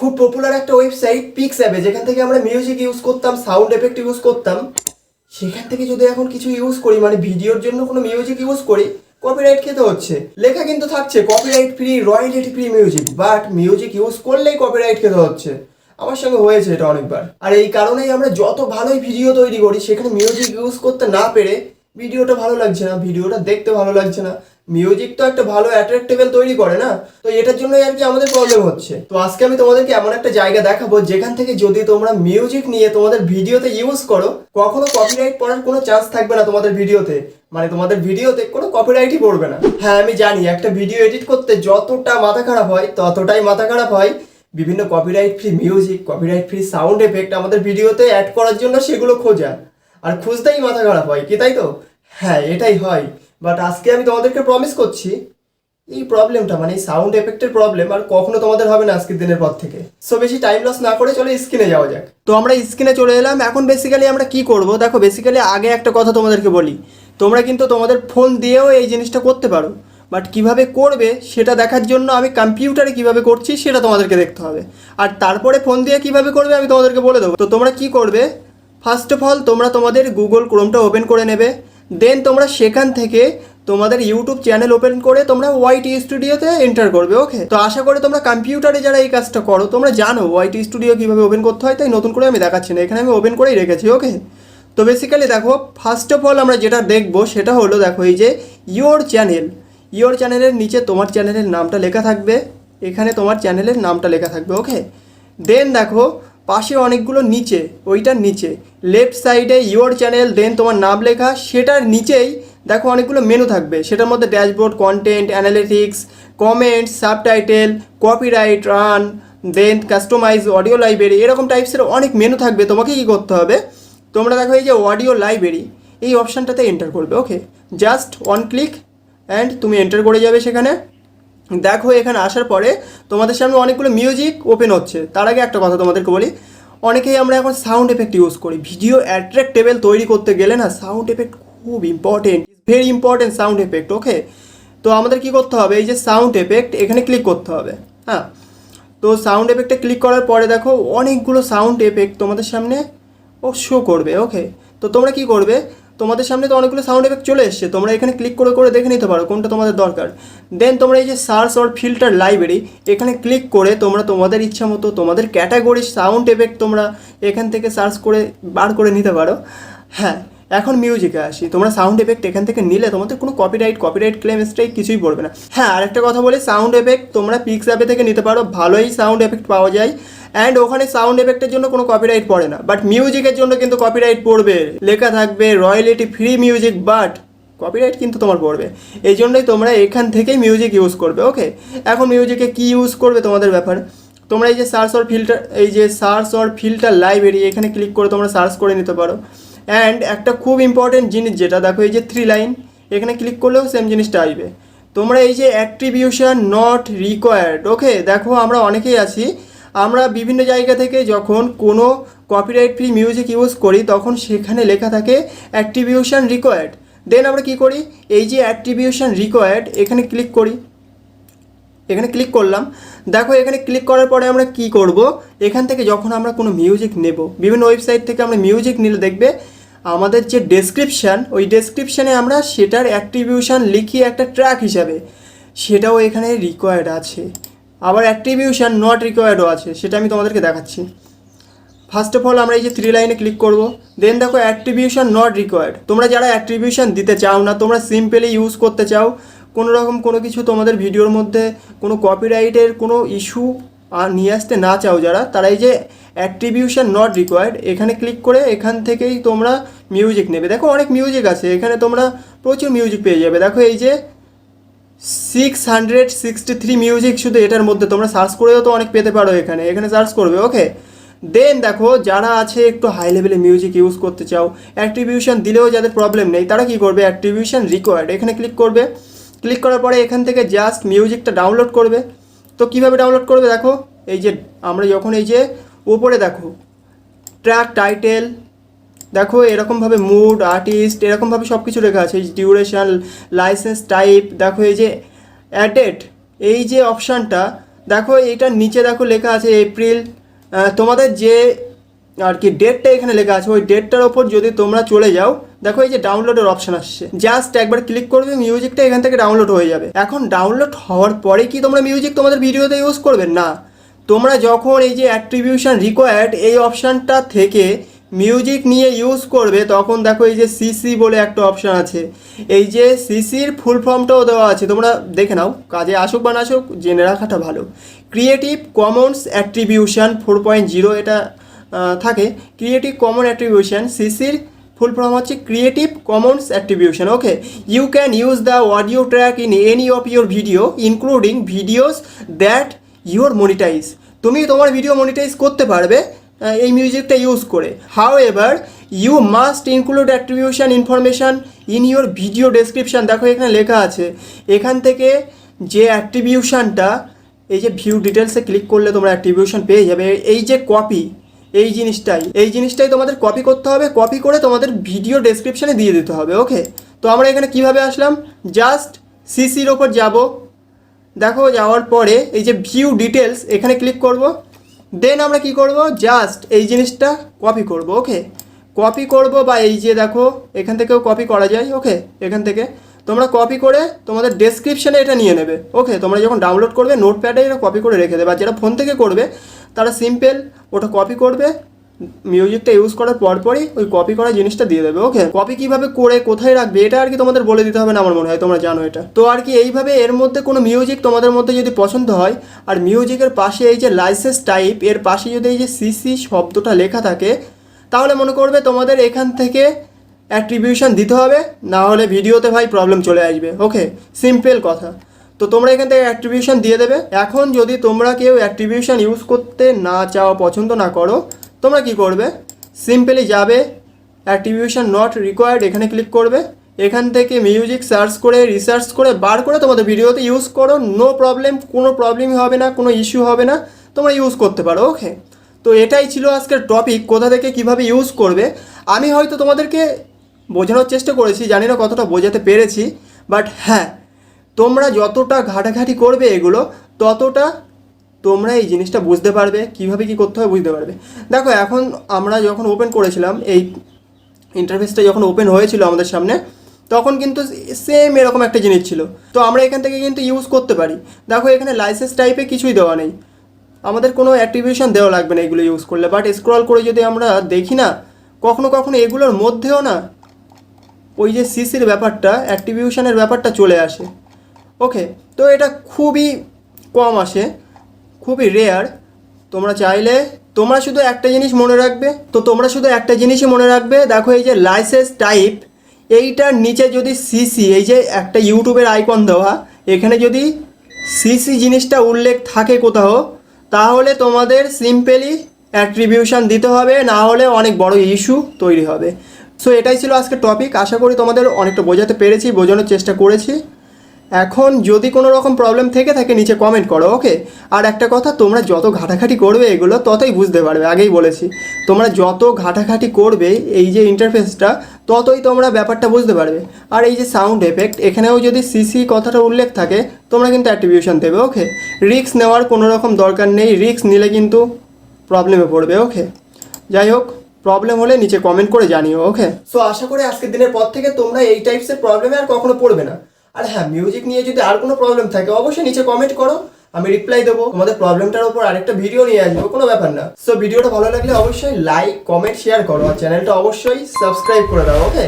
খুব পপুলার একটা ওয়েবসাইট পিক্সঅ্যাপে, যেখান থেকে আমরা মিউজিক ইউজ করতাম, সাউন্ড এফেক্ট ইউজ করতাম, সেখান থেকে যদি এখন কিছু ইউজ করি, মানে ভিডিওর জন্য কোনো মিউজিক ইউজ করি, কপিরাইট খেতে হচ্ছে। লেখা কিন্তু থাকছে copyright free, royalty free music, but music use করলেই কপিরাইট খেতে হচ্ছে। আমার সঙ্গে হয়েছে এটা অনেকবার। আর এই কারণেই আমরা যত ভালোই ভিডিও তৈরি করি, সেখানে মিউজিক ইউজ করতে না পেরে ভিডিওটা ভালো লাগছে না, ভিডিওটা দেখতে ভালো লাগছে না। মিউজিক তো একটা ভালো অ্যাট্রাক্টেবল তৈরি করে না, তো এটার জন্যই আর কি আমাদের প্রবলেম হচ্ছে। তো আজকে আমি তোমাদেরকে এমন একটা জায়গা দেখাবো, যেখান থেকে যদি তোমরা মিউজিক নিয়ে তোমাদের ভিডিওতে ইউজ করো, কখনো কপিরাইট পড়ার কোনো চান্স থাকবে না তোমাদের ভিডিওতে। মানে তোমাদের ভিডিওতে কোনো কপিরাইটই পড়বে না। হ্যাঁ, আমি জানি একটা ভিডিও এডিট করতে যতটা মাথা খারাপ হয়, ততটাই মাথা খারাপ হয় বিভিন্ন copyright free music, copyright free sound effect আমাদের ভিডিওতে অ্যাড করার জন্য সেগুলো খোঁজা। আর খুঁজতেই মাথা খারাপ হয়, কি তাই তো? হ্যাঁ, এটাই হয়। বাট আজকে আমি তোমাদেরকে প্রমিস করছি, এই প্রবলেমটা মানে এই সাউন্ড এফেক্টের প্রবলেম আর কখনো তোমাদের হবে না আজকের দিনের পর থেকে। সো বেশি টাইম লস না করে চলো স্ক্রিনে যাওয়া যাক। তো আমরা স্ক্রিনে চলে এলাম। এখন বেসিক্যালি আমরা কি করব দেখো, বেসিক্যালি আগে একটা কথা তোমাদেরকে বলি, তোমরা কিন্তু তোমাদের ফোন দিয়েও এই জিনিসটা করতে পারো, বাট কিভাবে করবে সেটা দেখার জন্য আমি কম্পিউটারে কিভাবে করছি সেটা তোমাদেরকে দেখতে হবে। আর তারপরে ফোন দিয়ে কিভাবে করবে আমি তোমাদেরকে বলে দেবো। তো তোমরা কি করবে, ফার্স্ট অফ অল তোমরা তোমাদের গুগল ক্রোমটা ওপেন করে নেবে। দেন তোমরা সেখান থেকে তোমাদের ইউটিউব চ্যানেল ওপেন করে তোমরা ওয়াইটি স্টুডিওতে এন্টার করবে। ওকে, তো আশা করি তোমরা কম্পিউটারে যারা এই কাজটা করো তোমরা জানো ওয়াইটি স্টুডিও কীভাবে ওপেন করতে হয়, তাই নতুন করে আমি দেখাচ্ছি না, এখানে আমি ওপেন করেই রেখেছি। ওকে, তো বেসিক্যালি দেখো ফার্স্ট অফ অল আমরা যেটা দেখবো সেটা হলো, দেখো এই যে ইয়োর চ্যানেলের নিচে তোমার চ্যানেলের নামটা লেখা থাকবে, এখানে তোমার চ্যানেলের নামটা লেখা থাকবে। ওকে, দেন দেখো পাশে অনেকগুলো নিচে, ওইটার নিচে লেফট সাইডে ইয়োর চ্যানেল, দেন তোমার নাম লেখা, সেটার নিচেই দেখো অনেকগুলো মেনু থাকবে। সেটার মধ্যে dashboard, content, analytics, comments, subtitle, copyright, run, then customize, audio library, এরকম টাইপসের অনেক মেনু থাকবে। তোমাকে কী করতে হবে, তোমরা দেখো এই যে অডিও লাইব্রেরি এই অপশানটাতে এন্টার করবে। ওকে, জাস্ট ওয়ান ক্লিক অ্যান্ড তুমি এন্টার করে যাবে সেখানে। দেখো এখানে আসার পরে তোমাদের সামনে অনেকগুলো মিউজিক ওপেন হচ্ছে। তার আগে একটা কথা তোমাদেরকে বলি, অনেকেই আমরা এখন সাউন্ড এফেক্ট ইউজ করি। ভিডিও অ্যাট্রাক্টেবল তৈরি করতে গেলে না সাউন্ড এফেক্ট খুব important, very important sound effect. Okay, তো আমাদের কি করতে হবে, এই যে সাউন্ড এফেক্ট এখানে ক্লিক করতে হবে। হ্যাঁ, তো সাউন্ড এফেক্টে ক্লিক করার পরে দেখো অনেকগুলো সাউন্ড এফেক্ট তোমাদের সামনে শো করবে। ওকে, তো তোমরা কি করবে, তোমাদের সামনে তো অনেকগুলো সাউন্ড এফেক্ট চলে এসছে, তোমরা এখানে ক্লিক করে করে দেখে নিতে পারো কোনটা তোমাদের দরকার। দেন তোমরা এই যে সার্চ অর ফিল্টার লাইব্রেরি এখানে ক্লিক করে তোমরা তোমাদের ইচ্ছা মতো তোমাদের ক্যাটাগরি সাউন্ড এফেক্ট তোমরা এখান থেকে সার্চ করে বার করে নিতে পারো। হ্যাঁ, এখন মিউজিকে আসি। তোমরা সাউন্ড এফেক্ট এখান থেকে নিলে তোমাদের কোনো কপিরাইট ক্লেম স্ট্রাইক কিছুই পড়বে না। হ্যাঁ, আরেকটা কথা বলি, সাউন্ড এফেক্ট তোমরা পিক্সঅ্যাপে থেকে নিতে পারো, ভালোই সাউন্ড এফেক্ট পাওয়া যায়। অ্যান্ড ওখানে সাউন্ড এফেক্টের জন্য কোনো কপিরাইট পড়ে না, বাট মিউজিকের জন্য কিন্তু কপিরাইট পড়বে। লেখা থাকবে royalty free music, but copyright কিন্তু তোমার পড়বে। এই জন্যই তোমরা এখান থেকেই মিউজিক ইউজ করবে। ওকে, এখন মিউজিকে কী ইউজ করবে তোমাদের ব্যাপার। তোমরা এই যে সার্চ অর ফিল্টার লাইব্রেরি এখানে ক্লিক করে তোমরা সার্চ করে নিতে পারো। অ্যান্ড একটা খুব ইম্পর্টেন্ট জিনিস যেটা দেখো, এই যে 3 লাইন এখানে ক্লিক করলেও সেম জিনিসটা আসবে। তোমরা এই যে অ্যাট্রিবিউশন নট রিকোয়ার্ড। ওকে, দেখো আমরা অনেকেই আছি, আমরা বিভিন্ন জায়গা থেকে যখন কোনো কপিরাইট ফ্রি মিউজিক ইউজ করি তখন সেখানে লেখা থাকে অ্যাট্রিবিউশন রিকোয়ার্ড। দেন আমরা কি করি, এই যে অ্যাট্রিবিউশন রিকোয়ার্ড এখানে ক্লিক করি, এখানে ক্লিক করলাম। দেখো এখানে ক্লিক করার পরে আমরা কি করব, এখান থেকে যখন আমরা কোনো মিউজিক নেব, বিভিন্ন ওয়েবসাইট থেকে আমরা মিউজিক নিলে দেখবে আমাদের যে ডেসক্রিপশান, ওই ডেসক্রিপশানে আমরা সেটার অ্যাট্রিবিউশন লিখি একটা ট্র্যাক হিসাবে, সেটাও এখানে রিকোয়ার্ড আছে। আবার অ্যাট্রিবিউশন নট রিকোয়ার্ডও আছে, সেটা আমি তোমাদেরকে দেখাচ্ছি। ফার্স্ট অফ অল আমরা এই যে 3 লাইনে ক্লিক করব। দেন দেখো অ্যাট্রিবিউশন নট রিকোয়ার্ড। তোমরা যারা অ্যাট্রিবিউশন দিতে চাও না, তোমরা সিম্পলি ইউজ করতে চাও, কোনো রকম কোনো কিছু তোমাদের ভিডিওর মধ্যে কোনো কপিরাইটের কোনো ইস্যু নিয়ে আসতে না চাও যারা, তারা এই যে অ্যাট্রিবিউশন নট রিকোয়ার্ড এখানে ক্লিক করে এখান থেকেই তোমরা মিউজিক নেবে। দেখো অনেক মিউজিক আছে এখানে, তোমরা প্রচুর মিউজিক পেয়ে যাবে। দেখো এই যে 663 মিউজিক শুধু এটার মধ্যে, তোমরা সার্চ করেও তো অনেক পেতে পারো, এখানে সার্চ করবে। ওকে, দেন দেখো যারা আছে একটু হাই লেভেলে মিউজিক ইউজ করতে চাও, অ্যাট্রিবিউশন দিলেও যাদের প্রবলেম নেই, তারা কি করবে, অ্যাট্রিবিউশন রিকোয়ার্ড এখানে ক্লিক করবে। ক্লিক করার পরে এখান থেকে জাস্ট মিউজিকটা ডাউনলোড করবে। তো কীভাবে ডাউনলোড করবে, দেখো এই যে আমরা যখন এই যে উপরে দেখো ট্র্যাক টাইটেল, দেখো এরকমভাবে মুড, আর্টিস্ট, এরকমভাবে সব কিছু লেখা আছে। এই ডিউরেশন, লাইসেন্স টাইপ, দেখো এই যে অ্যাডেড, এই যে অপশানটা দেখো এইটার নিচে দেখো লেখা আছে এপ্রিল, তোমাদের যে আর কি ডেটটা এখানে লেখা আছে ওই ডেটটার ওপর যদি তোমরা চলে যাও, দেখো এই যে ডাউনলোডের অপশন আসছে, জাস্ট একবার ক্লিক করবে, মিউজিকটা এখান থেকে ডাউনলোড হয়ে যাবে। এখন ডাউনলোড হওয়ার পরে কি তোমরা মিউজিক তোমাদের ভিডিওতে ইউজ করবে? না, তোমরা যখন এই যে অ্যাট্রিবিউশন রিকোয়ার্ড এই অপশানটা থেকে মিউজিক নিয়ে ইউজ করবে, তখন দেখো এই যে সিসি বলে একটা অপশান আছে, এই যে সিসির ফুল ফর্মটাও দেওয়া আছে, তোমরা দেখে নাও, কাজে আসুক বা না আসুক জেনে রাখাটা ভালো। ক্রিয়েটিভ কমন্স অ্যাট্রিবিউশন 4.0 এটা থাকে। ক্রিয়েটিভ কমন অ্যাট্রিবিউশন সিসির ফুল ফর্ম হচ্ছে creative commons attribution. Okay, you can use the audio track in any of your video including videos that your monetise. তুমি তোমার ভিডিও মনিটাইজ করতে পারবে এই মিউজিকটা ইউজ করে। However you must include attribution information in your video description. দেখো এখানে লেখা আছে, এখান থেকে যে অ্যাট্রিবিউশানটা এই যে ভিউ ডিটেলসে ক্লিক করলে তোমরা অ্যাট্রিবিউশন পেয়ে যাবে, এই যে কপি এই জিনিসটাই তোমাদের কপি করতে হবে, কপি করে তোমাদের ভিডিও ডেসক্রিপশানে দিয়ে দিতে হবে। ওকে, তো আমরা এখানে কিভাবে আসলাম, জাস্ট সিসির ওপর যাব, দেখো যাওয়ার পরে এই যে ভিউ ডিটেলস এখানে ক্লিক করব, দেন আমরা কি করব, জাস্ট এই জিনিসটা কপি করব। ওকে, কপি করব, বা এই যে দেখো এখান থেকেও কপি করা যায়। ওকে, এখান থেকে তোমরা কপি করে তোমাদের ডেসক্রিপশানে এটা নিয়ে নেবে। ওকে, তোমরা যখন ডাউনলোড করবে নোটপ্যাডে এটা কপি করে রেখে দেবে, আর যেটা ফোন থেকে করবে তারা সিম্পল ওটা কপি করবে, মিউজিকটা ইউজ করার পরপরই ওই কপি করা জিনিসটা দিয়ে দেবে। ওকে, কপি কীভাবে করে কোথায় রাখবে এটা আর কি তোমাদের বলে দিতে হবে না, আমার মনে হয় তোমরা জানো এটা। তো আর কি এইভাবে এর মধ্যে কোনো মিউজিক তোমাদের মধ্যে যদি পছন্দ হয়, আর মিউজিকের পাশে এই যে লাইসেন্স টাইপ এর পাশে যদি এই যে সিসি শব্দটা লেখা থাকে, তাহলে মনে করবে তোমাদের এখান থেকে অ্যাট্রিবিউশন দিতে হবে, না হলে ভিডিওতে ভাই প্রবলেম চলে আসবে। ওকে, সিম্পল কথা। তো তোমরা এখান থেকে অ্যাট্রিবিউশন দিয়ে দেবে। এখন যদি তোমরা কেউ অ্যাট্রিবিউশন ইউজ করতে না চাও, পছন্দ না করো, তোমরা কি করবে, সিম্পলি যাবে অ্যাট্রিবিউশন নট রিকোয়ার্ড এখানে ক্লিক করবে, এখান থেকে মিউজিক সার্চ করে রিসার্চ করে বার করে তোমাদের ভিডিওতে ইউজ করো, নো প্রবলেম, কোনো প্রবলেমই হবে না, কোনো ইস্যু হবে না, তোমরা ইউজ করতে পারো। ওকে, তো এটাই ছিল আজকের টপিক, কোথা থেকে কিভাবে ইউজ করবে। আমি হয়তো তোমাদেরকে বোঝানোর চেষ্টা করেছি, জানি না কতটা বোঝাতে পেরেছি, বাট হ্যাঁ, তোমরা যতটা ঘাটাঘাটি করবে এগুলো, ততটা তোমরা এই জিনিসটা বুঝতে পারবে, কীভাবে কী করতে হবে বুঝতে পারবে। দেখো এখন আমরা যখন ওপেন করেছিলাম, এই ইন্টারফেসটা যখন ওপেন হয়েছিল আমাদের সামনে, তখন কিন্তু সেম এরকম একটা জিনিস ছিল। তো আমরা এখান থেকে কিন্তু ইউজ করতে পারি। দেখো এখানে লাইসেন্স টাইপে কিছুই দেওয়া নেই, আমাদের কোনো অ্যাট্রিবিউশন দেওয়া লাগবে না এগুলো ইউজ করলে। বাট স্ক্রল করে যদি আমরা দেখি না, কখনো কখনো এগুলোর মধ্যেও না ওই যে সিসির ব্যাপারটা, অ্যাট্রিবিউশনের ব্যাপারটা চলে আসে। ওকে, তো এটা খুবই কম আসে, খুবই রেয়ার। তোমরা চাইলে তোমরা শুধু একটা জিনিস মনে রাখবে, তো তোমরা শুধু একটা জিনিসই মনে রাখবে, দেখো এই যে লাইসেন্স টাইপ এইটার নিচে যদি সিসি, এই যে একটা ইউটিউবের আইকন দেওয়া, এখানে যদি সিসি জিনিসটা উল্লেখ থাকে কোথাও, তাহলে তোমাদের সিম্পলি অ্যাট্রিবিউশন দিতে হবে, না হলে অনেক বড় ইস্যু তৈরি হবে। সো এটাই ছিল আজকের টপিক, আশা করি তোমাদের অনেকটা বোঝাতে পেরেছি, বোঝানোর চেষ্টা করেছি। এখন যদি কোনো রকম প্রবলেম থেকে থাকে নিচে কমেন্ট করো। ওকে, আর একটা কথা, তোমরা যত ঘাটাঘাটি করবে এগুলো ততই বুঝতে পারবে, আগেই বলেছি, তোমরা যত ঘাটাঘাটি করবে এই যে ইন্টারফেসটা, ততই তোমরা ব্যাপারটা বুঝতে পারবে। আর এই যে সাউন্ড এফেক্ট, এখানেও যদি সিসি কথাটা উল্লেখ থাকে, তোমরা কিন্তু অ্যাট্রিবিউশন দেবে। ওকে, রিস্ক নেওয়ার কোনো রকম দরকার নেই, রিস্ক নিলে কিন্তু প্রবলেমে পড়বে। ওকে, যাই হোক, প্রবলেম হলে নিচে কমেন্ট করে জানিও। ওকে, সো আশা করি আজকের দিনের পর থেকে তোমরা এই টাইপসের প্রবলেমে আর কখনো পড়বে না। আর হ্যাঁ, মিউজিক নিয়ে যদি আর কোনো প্রবলেম থাকে অবশ্যই নিচে কমেন্ট করো, আমি রিপ্লাই দেবো, তোমাদের প্রবলেমটার উপর আরেকটা ভিডিও নিয়ে আসবো, কোনো ব্যাপার না। সো ভিডিওটা ভালো লাগলে অবশ্যই লাইক, কমেন্ট, শেয়ার করো, আর চ্যানেলটা অবশ্যই সাবস্ক্রাইব করে দাও। ওকে।